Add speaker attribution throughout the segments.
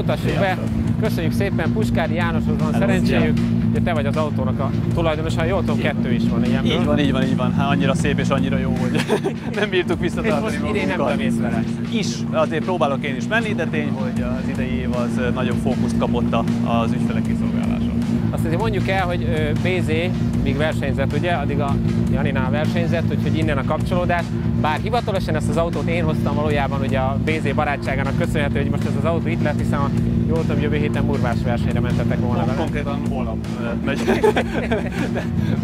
Speaker 1: mutassuk be. Köszönjük szépen, Puskári Jánoshoz van szerencséjük. Ugye te vagy az autónak a tulajdonosa, jól tudom, 2 is van ilyenből.
Speaker 2: Így van. Hát annyira szép és annyira jó, hogy nem bírtuk visszatartani
Speaker 1: magunkat. Most idén nem mész vele.
Speaker 2: Azért próbálok én is menni, de tény, hogy az idei év az nagyobb fókuszt kapott az ügyfelek kiszolgáláson.
Speaker 1: Azt azért mondjuk el, hogy BZ még versenyzett, ugye, addig a Janinál versenyzett, úgyhogy innen a kapcsolódás. Bár hivatalosan ezt az autót én hoztam, valójában ugye a BZ barátságának köszönhető, hogy most ez az autó itt lett, hiszen a jól tudom, jövő héten Murvás versenyre mentetek volna vele.
Speaker 2: Konkrétan holnap megy.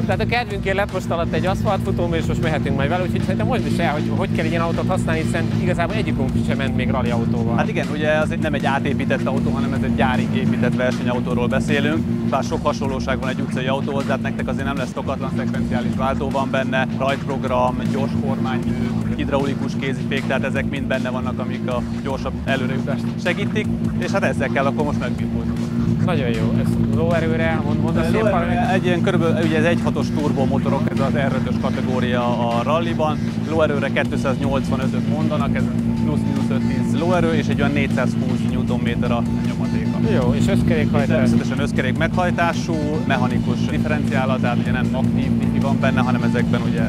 Speaker 1: Tehát a kedvünkért lett most alatt egy aszfaltfutóm, és most mehetünk majd vele, úgyhogy szerintem most is el, hogy kell egy ilyen autót használni, hiszen igazából egyikünk sem ment még rally autóval.
Speaker 2: Hát igen, ugye az nem egy átépített autó, hanem ez egy gyári épített versenyautóról beszélünk. Bár sok hasonlóság van egy utcai autóhoz, de hát nektek azért nem lesz szokatlan szekvenciális váltó van benne, rajtprogram, gyors kormánymű, hidraulikus kézifék, tehát ezek mind benne vannak, amik a gyorsabb előrejutást segítik, és hát ezzel kell akkor most megbírkoznunk.
Speaker 1: Nagyon jó, ez lóerőre, mondasz szépen?
Speaker 2: Egy ilyen körülbelül, ugye ez 1.6-os turbomotorok, ez az R5-ös kategória a rallyban, lóerőre 285-öt mondanak, ez plusz-minusz 5-10 lóerő, és egy olyan 420 Nm a nyomatéka.
Speaker 1: Jó, és összkerékhajtás?
Speaker 2: Természetesen összkerék meghajtású, mechanikus differenciálat, tehát ugye nem aktív diffi van benne, hanem ezekben ugye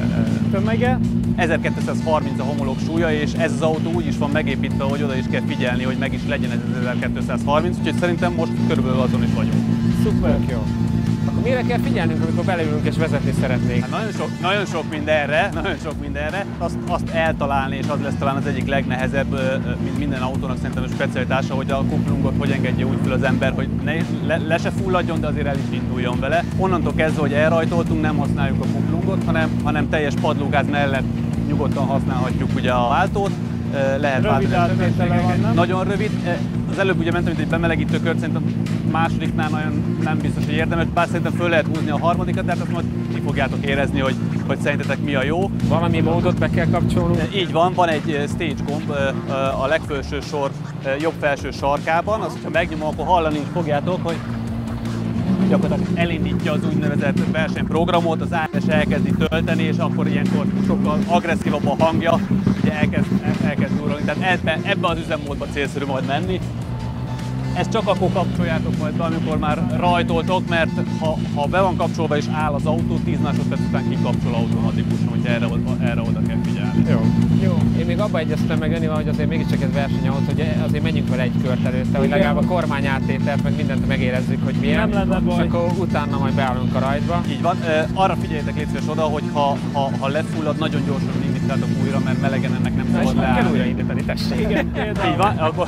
Speaker 1: tömege.
Speaker 2: 1230 a homolog súlya, és ez az autó úgy is van megépítve, hogy oda is kell figyelni, hogy meg is legyen ez 1230, úgyhogy szerintem most körülbelül azon is vagyunk.
Speaker 1: Szuper, jó. Akkor mire kell figyelnünk, amikor beleülünk és vezetni szeretnénk?
Speaker 2: Hát nagyon sok mindenre, azt eltalálni, és az lesz talán az egyik legnehezebb, mint minden autónak szerintem a specialitása, hogy a kuplungot hogy engedje úgy fel az ember, hogy le se fulladjon, de azért el is induljon vele. Onnantól kezdve, hogy elrajtoltunk, nem használjuk a kuplungot, hanem teljes padlógáz mellett nyugodtan használhatjuk ugye a váltót. Lehet
Speaker 1: rövid átvétele van, nem?
Speaker 2: Nagyon rövid. Az előbb ugye mentem, mint egy bemelegítő kört, szerintem másodiknál nagyon nem biztos, hogy érdemes, bár szerintem föl lehet húzni a harmadikat, tehát azt majd ki fogjátok érezni, hogy szerintetek mi a jó.
Speaker 1: Valami módot be kell kapcsolnunk?
Speaker 2: Így van egy stage gomb a legfelső sor jobb felső sarkában, azt, hogyha megnyomom, akkor hallani is fogjátok, hogy gyakorlatilag elindítja az úgynevezett versenyprogramot, az AS elkezdi tölteni, és akkor ilyenkor sokkal agresszívabb a hangja, ugye elkezd durrani. Tehát ebbe az üzemmódba célszerű majd menni. Ezt csak akkor kapcsoljátok majd be, amikor már rajtoltok, mert ha be van kapcsolva és áll az autó, 10 másodperc után kikapcsol automatikusan, hogy erre oda kell figyelni.
Speaker 1: Jó. Én még abba egyeztem meg Janival, hogy azért mégiscsak ez versenyautó, hogy azért menjünk vele egy kört előtte, hogy legalább a kormány áttételt, meg mindent megérezzük, hogy milyen.
Speaker 3: Nem lenne baj.
Speaker 1: És akkor utána majd beállunk a rajtba.
Speaker 2: Így van. Arra figyeljetek légy szíves oda, hogy ha lefullad, nagyon gyorsan indítsátok újra, mert melegen ennek nem szabad leállni.
Speaker 1: Kell újraindítani, tessék.
Speaker 3: Igen,
Speaker 2: Így van, akkor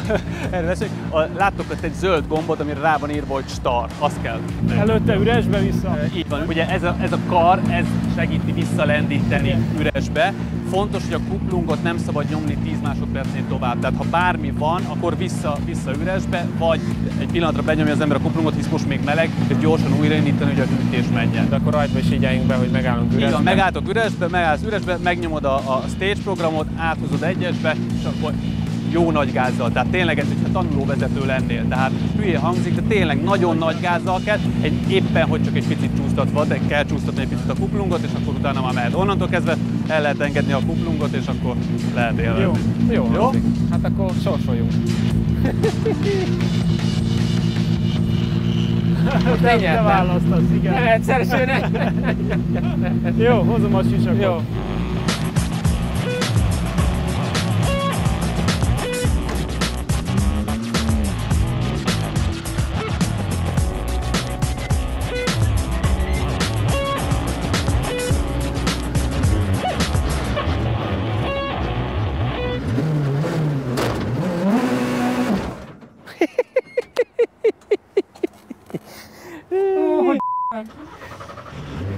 Speaker 2: erről beszéljük. Láttok ott egy zöld gombot, amire rá van írva, hogy start. Azt kell.
Speaker 3: Előtte üresbe vissza.
Speaker 2: Így van. Ugye ez a kar, ez segíti visszalendíteni üresbe. Fontos, hogy a kuplungot nem szabad nyomni 10 másodpercnél tovább. Tehát ha bármi van, akkor vissza üresbe, vagy egy pillanatra benyomja az ember a kuplungot, hisz most még meleg, és gyorsan újraindítani, hogy a hűtés menjen.
Speaker 1: De akkor rajtba is figyeljünk be, hogy megállunk üresbe.
Speaker 2: Így van, megálltok üresbe, megállsz üresbe, megnyomod a stage programot, áthúzod egyesbe, és akkor jó nagy gázzal. Tehát tényleg ez, hogyha tanulóvezető lennél. Tehát hülyén hangzik, de tényleg nagyon nagy gázzal kell. Éppen, hogy csak egy picit csúsztatva, de kell csúsztatni egy picit a kuplungot, és akkor utána már mehet. Onnantól kezdve el lehet engedni a kuplungot, és akkor lehet élvezni.
Speaker 1: Jó. Hát akkor sorsoljunk.
Speaker 3: Te választasz, igen.
Speaker 1: Nem egyszerűen.
Speaker 3: Jó, hozom a sisakot.
Speaker 1: Jó.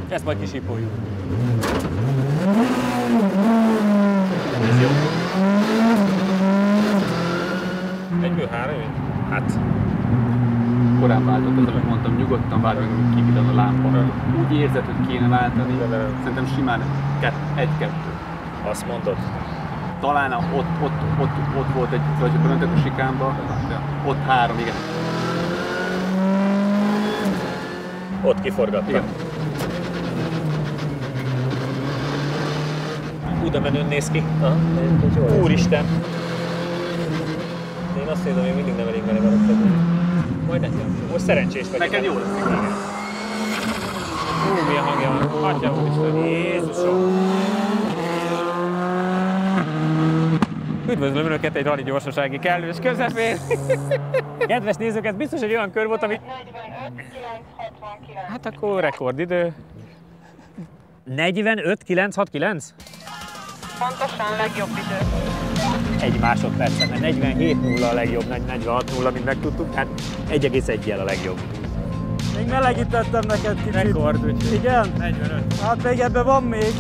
Speaker 2: Ezt majd kisípoljuk. Ez jó.
Speaker 1: Egyből 3 év? Hát.
Speaker 2: Korán váltott, az, amit mondtam, nyugodtan várj meg, hogy kivillan a lámpa. Úgy érzed, hogy kéne váltani, szerintem simán 1-2.
Speaker 1: Azt mondod?
Speaker 2: Talán ott volt egy, vagy ha bementek a sikámba, ott 3, igen.
Speaker 1: Ott kiforgattam. Oda menőn néz ki. Úristen! Én azt hiszem, még mindig nem elég meleg adott. Majd nekem.
Speaker 4: Most szerencsés vagy.
Speaker 2: Neked jó lesz.
Speaker 1: Milyen hangja van. Atya úristen.
Speaker 4: Jézusom.
Speaker 1: Üdvözlöm Önöket egy rali gyorsasági kellős közepén.
Speaker 4: Kedves nézők, ez biztos egy olyan kör volt, ami...
Speaker 5: 45-9-69.
Speaker 1: Hát akkor rekordidő.
Speaker 4: 45-969?
Speaker 5: Pontosan legjobb idő.
Speaker 4: Egy másodpercen, mert 47-0 a legjobb, 46-0, mint megtudtuk, hát 1,1-jel a legjobb.
Speaker 3: Még melegítettem neked kicsit.
Speaker 1: Rekord, úgyhogy.
Speaker 3: Igen?
Speaker 1: 45.
Speaker 3: Hát még ebben van még.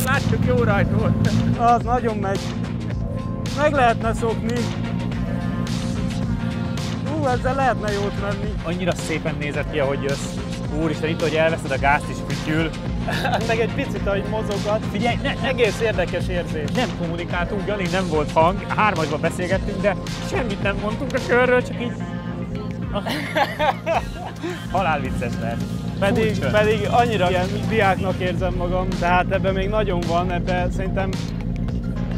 Speaker 1: Látjuk, jó rajt volt.
Speaker 3: Az nagyon megy. Meg lehetne szokni. Ezzel lehetne jót menni.
Speaker 4: Annyira szépen nézett ki, ahogy jössz. Úristen, itt, hogy elveszed a gázt és fütyül.
Speaker 3: Meg egy picit, ahogy mozogat.
Speaker 4: Figyelj,
Speaker 3: Egész érdekes érzés.
Speaker 4: nem kommunikáltunk, Jani, nem volt hang, hármasban beszélgettünk, de semmit nem mondtunk a körről, csak így... Halálvicces lehet.
Speaker 3: Pedig annyira ilyen diáknak érzem magam, tehát ebben még nagyon van, ebben szerintem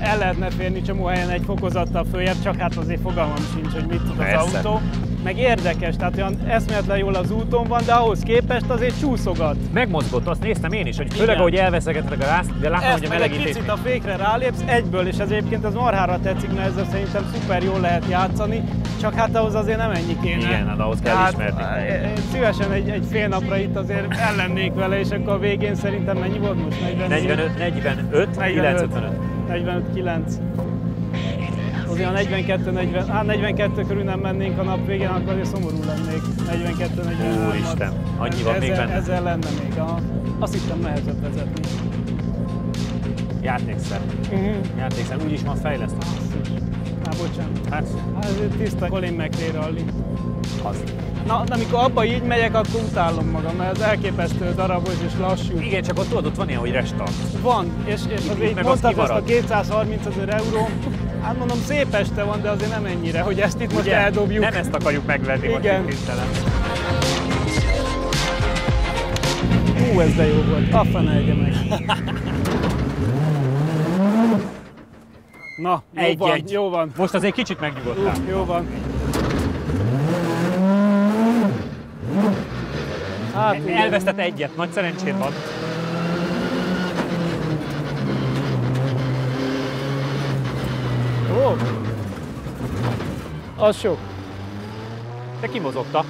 Speaker 3: el lehetne férni csomó helyen egy fokozattal följebb, csak hát azért fogalmam sincs, hogy mit tud az
Speaker 4: Persze.
Speaker 3: autó. Meg érdekes, tehát olyan eszméletlen jól az úton van, de ahhoz képest azért csúszogat.
Speaker 4: Megmozgott, azt néztem én is, hogy főleg
Speaker 3: Igen.
Speaker 4: ahogy elveszegeted a gázt, de látom,
Speaker 3: Ezt
Speaker 4: hogy a
Speaker 3: meg egy
Speaker 4: melegítés...
Speaker 3: picit a fékre rálépsz egyből, és ez egyébként az marhára tetszik, mert ezzel szerintem szuper jól lehet játszani, csak hát ahhoz azért nem ennyi kéne.
Speaker 4: Igen, hát ahhoz kell
Speaker 3: Tehát,
Speaker 4: ismerni.
Speaker 3: én szívesen egy fél napra itt azért ellennék vele, és akkor a végén szerintem mennyi volt most?
Speaker 4: 45, 955.
Speaker 3: 45-9. Azért a 42 körül nem mennénk a nap végén, akkor azért szomorú lennék. 42-43.
Speaker 4: Úristen, annyi van még benne?
Speaker 3: Ezzel lenne még. Azt hittem nehezebb vezetni.
Speaker 4: Játékszer. Játékszer, úgyis van fejlesztve.
Speaker 3: Bocsánat.
Speaker 4: Hát,
Speaker 3: Ez egy tiszta Colin McRae rally.
Speaker 4: az.
Speaker 3: Na, de amikor abba így megyek, akkor utálom magam, mert ez elképesztő darabos és lassú.
Speaker 4: Igen, csak ott tudod, ott van ilyen, hogy restart.
Speaker 3: Van, és azért
Speaker 4: meg
Speaker 3: mondtad
Speaker 4: az
Speaker 3: ezt a
Speaker 4: kimarad.
Speaker 3: 230 000 euró. Hát mondom, szép este van, de azért nem ennyire, hogy ezt itt most eldobjuk.
Speaker 4: Nem ezt akarjuk megvenni,
Speaker 3: Igen.
Speaker 4: most hirtelen.
Speaker 3: Ez de jó volt, a fene egye meg. Na, jó van,
Speaker 4: Egy-egy.
Speaker 3: jó van.
Speaker 4: Most azért kicsit megnyugodtál.
Speaker 3: Jó van. Hát, igen.
Speaker 4: Elvesztett egyet, nagy szerencséd van.
Speaker 3: Ó, az sok.
Speaker 4: Te kimozogta.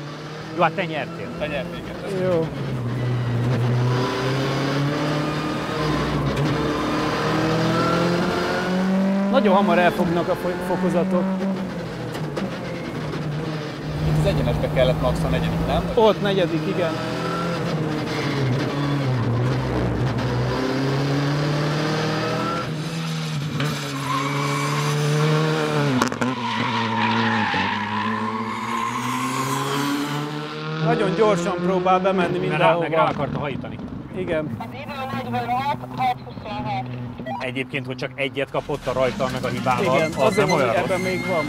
Speaker 4: Jó, hát te nyertél.
Speaker 2: Te nyertél, igen.
Speaker 3: Jó. Nagyon hamar elfognak a fokozatok.
Speaker 2: Itt az egyenesbe kellett max a negyedik, nem?
Speaker 3: Ott negyedik, igen. Nagyon gyorsan próbál bemenni
Speaker 4: Mert rá,
Speaker 3: mindenhova.
Speaker 4: meg rá akarta hajítani.
Speaker 3: Igen.
Speaker 5: Az idő 46-6-27.
Speaker 4: Egyébként, hogy csak egyet kapott a rajtal meg a hibával,
Speaker 3: Igen,
Speaker 4: az
Speaker 3: azért
Speaker 4: nem
Speaker 3: mondom,
Speaker 4: olyan
Speaker 3: ebben
Speaker 4: rossz.
Speaker 3: még van.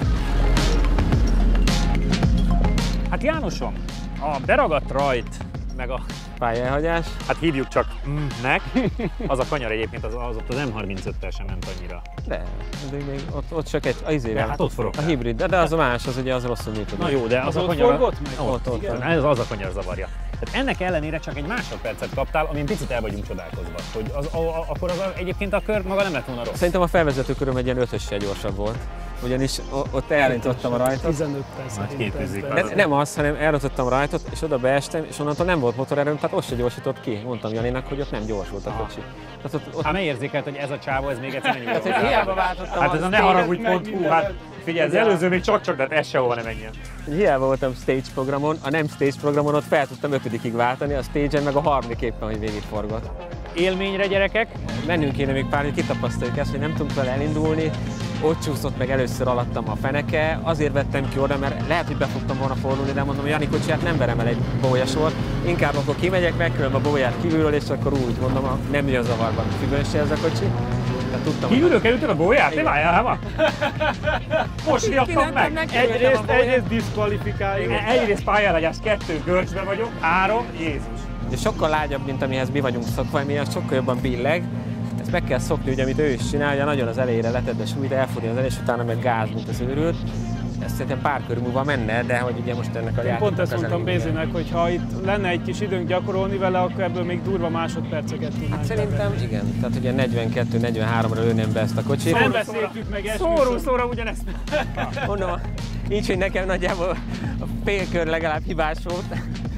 Speaker 4: Hát Jánosom, a beragadt rajt, meg a,
Speaker 1: Pályaelhagyás.
Speaker 4: hát hívjuk csak nek, az a kanyar egyébként az ott az M35-tel sem ment annyira.
Speaker 1: De, még ott csak egy, az izével.
Speaker 4: De hát ott forog.
Speaker 1: A hibrid, de az a más, az ugye az rosszul működik.
Speaker 4: Na jó, de az a
Speaker 3: ott
Speaker 4: kanyar...
Speaker 3: forgott meg?
Speaker 1: Ott.
Speaker 4: Ez az a kanyar zavarja. Tehát ennek ellenére csak egy másodpercet kaptál, amin picit el vagyunk csodálkozva, hogy akkor egyébként a kör maga nem lett volna rossz.
Speaker 1: Szerintem a felvezető köröm egy ilyen 5-össel gyorsabb volt. Ugyanis ott elindítottam a rajtot.
Speaker 3: 15 perc
Speaker 4: Majd képűzik.
Speaker 1: Nem az, hanem elrontottam a rajtot, és oda beestem, és onnantól nem volt motorerőm, tehát ott se gyorsított ki. Mondtam Janinak, hogy ott nem gyors volt a kocsi. Tehát ott
Speaker 4: Hát megérzékelt, hogy ez a csávó, ez még egyszer
Speaker 1: tehát, hogy hiába váltottam
Speaker 4: Hát ez a ne haragudj.hu, hát figyelj, az előző még csak, de ez sehova nem menjen.
Speaker 1: hiába voltam stage programon, a nem stage programon ott fel tudtam 5-ig váltani, a stage-en meg a harmadik éppen, hogy végigforgott.
Speaker 4: Élményre gyerekek,
Speaker 1: Mennünk kéne még pár, hogy kitapasztaljuk ezt, hogy nem tudunk vele elindulni. Ott csúszott meg először alattam a feneke, azért vettem ki oda, mert lehet, hogy be fogtam volna fordulni, de mondom, Jani kocsiját nem verem el egy bójasort. Inkább akkor kimegyek, megkülönöm a bóját kívülről, és akkor úgy mondom, nem jön zavarban függőn se ez a kocsi. De tudtam,
Speaker 4: kívülről kerültél a bóját? Te várjál, hát most riadtam meg.
Speaker 3: Egyrészt diszkvalifikáljuk.
Speaker 4: Egyrészt pályáragyás, 2 görcsbe vagyok, 3, Jézus.
Speaker 1: hogy sokkal lágyabb, mint amihez mi vagyunk szokva, mi az sokkal jobban billeg. Ezt meg kell szokni, ugye, amit ő is csinál, ugye nagyon az elejére letedd a súlyt, elfogni az elején, és utána meg gáz, mint az őrült. ez szerintem pár kör múlva menne, de hogy ugye most ennek a
Speaker 3: Én pont ezt mondtam Bézinek, hogy ha itt lenne egy kis időnk gyakorolni vele, akkor ebből még durva másodperceket tudnánk.
Speaker 1: Hát szerintem igen, tehát ugye 42-43-ra lőném be ezt a kocsit.
Speaker 3: Nem beszéltük meg
Speaker 4: Szóra ugyanezt.
Speaker 1: Mondom, így, hogy nekem nagyjából a fél kör legalább hibás volt.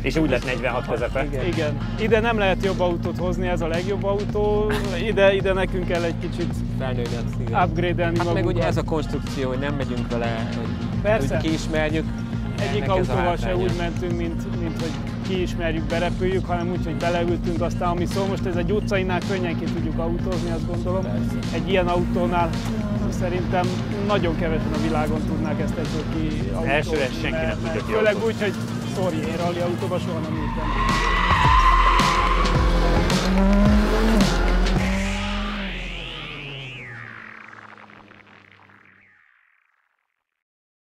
Speaker 4: És úgy lett 46 közepe.
Speaker 3: Igen. Ide nem lehet jobb autót hozni, ez a legjobb autó. Ide nekünk kell egy kicsit
Speaker 1: Felnőni, igen.
Speaker 3: upgrade-elni
Speaker 1: Hát meg
Speaker 3: magunkat.
Speaker 1: ugye ez a konstrukció, hogy nem megyünk vele, hogy
Speaker 3: Persze.
Speaker 1: úgy kiismerjük.
Speaker 3: Egyik
Speaker 1: Ennek ez a
Speaker 3: autóval se
Speaker 1: hátránya.
Speaker 3: úgy mentünk, mint hogy kiismerjük, berepüljük, hanem úgy, hogy beleültünk, aztán ami szól, most ez egy utcainál könnyen ki tudjuk autózni, azt gondolom.
Speaker 1: Persze.
Speaker 3: Egy ilyen autónál szerintem nagyon kevesen a világon tudnák ezt egyből ki autózni.
Speaker 4: Elsőre senki nem tudja ki
Speaker 3: Főleg
Speaker 4: autózni.
Speaker 3: úgy, hogy sorry, én rally autóban soha nem ültem.